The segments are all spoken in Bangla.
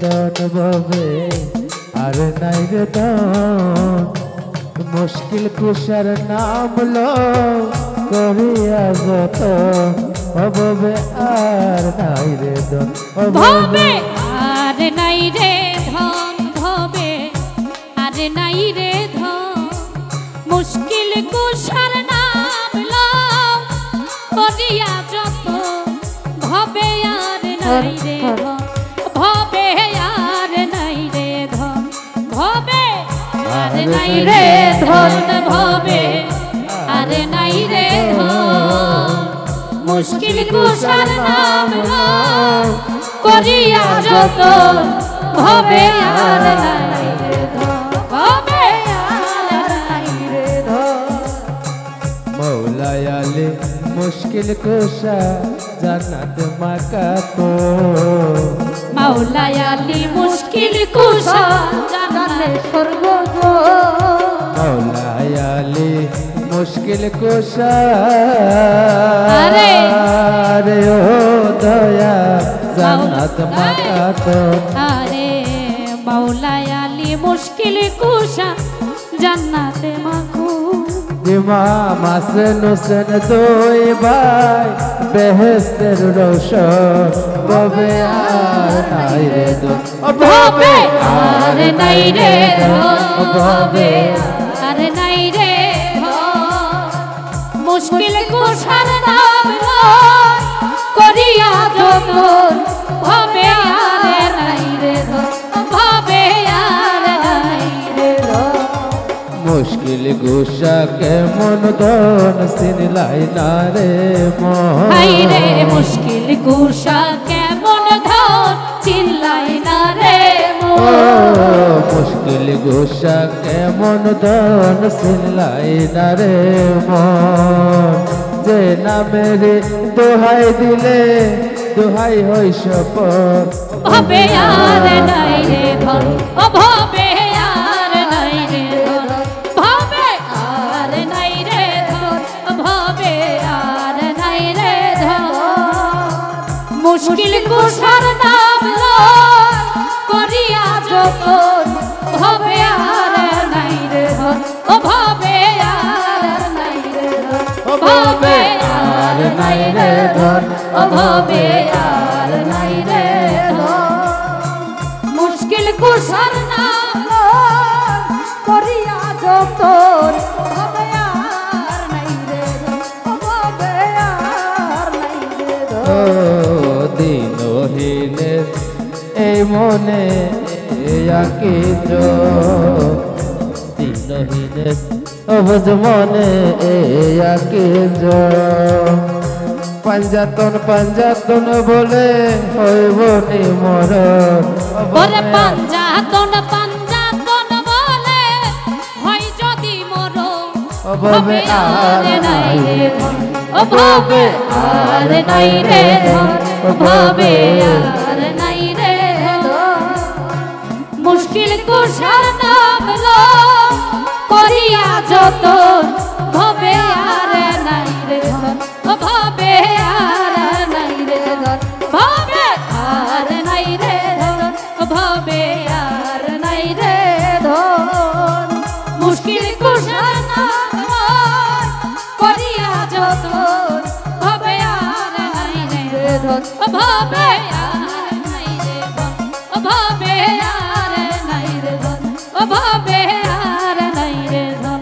দন ভবে আর নাই রে দন মুশকিল কুশার নাম লো করিয়া যত ভবে আর নাই রে দন ভবে আর নাই রে ধন ভবে আর নাই রে ধন মুশকিল কুশার নাম লো করিয়া যত ভবে আর নাই রে ধন ভবে আর নাই রে ধন ভবে আর নাই রে ধন ভবে আর নাই রে ধন মুশকিল কুশার নাম লো করিয়া যত ভবে আর নাই রে ধন ভবে আর নাই রে ধন মৌলায় আলী মুশকিল কুশা জান্নাত মাকাতো মৌলায় আলী মুশকিল কুশা জান্নাতে স্বর্গ গো মৌলায় আলী মুশকিল কুশা আরে আরে ও দয়া জান্নাত মাকাতো আরে মৌলায় আলী মুশকিল কুশা জান্নাতে মাখো ইমাম হাসান হোসেন দুই ভাই বেহেশতের রোশন ভবে আর নাই রে ধন ভবে আর নাই রে ধন ভবে আর নাই রে ধন মুশকিল কুশার নাম লো করিয়া যত ভবে আর নাই রে ধন ভবে আর নাই রে ধন মুশকিল কুশা কেমন ধন চিনলাই না রে মন হাই রে মুশকিল কুশা কেমন ধন চিল্লাই না রে মন মুশকিল কুশা কেমন ধন চিনলাই না রে মন যে নামের দোহাই দিলে দোহাই হই সপন ভবে আর নাই রে ধন ও ভবে আর নাই রে ধন ভবে আর নাই রে ধন ভবে আর নাই রে ধন মুশকিল কুশার নাম লো করিয়া যত ভবে আর নাই রে ধন ও ভবে আর নাই রে ধন ও ভবে আর নাই রে ধন ও ভবে আর নাই রে ধন মুশকিল কুশার নাম লো করিয়া যত ভবে আর নাই রে ধন ও ভবে আর নাই রে ধন ও দিনহীনের এই মনে আকি দিনহীনের অবুঝ মনে আকি পাঞ্জাতন পাঞ্জাতন বলে হইব নি মরণ ওরে পাঞ্জাতন পাঞ্জাতন বলে হয় যদি মরণ ভবে আর নাই রে ধন ও ভবে আর নাই রে ধন ভবে আর নাই রে ধন মুশকিল কুশার নাম লো করিয়া যত ভবে আর নাই রে ধন ও ভবে আর নাই রে ধন ভবে আর নাই রে ধন ভবে আর নাই রে ধন মুশকিল কুশার নাম লো করিয়া যত ভবে আর নাই রে ধন ভবে আর নাই রে ধন ভবে আর নাই রে ধন ভবে আর নাই রে ধন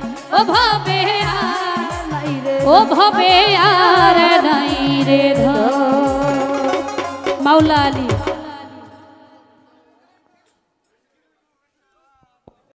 ভবে আর নাই রে ও ভবে আর নাই রে ধন মাওলা আলী।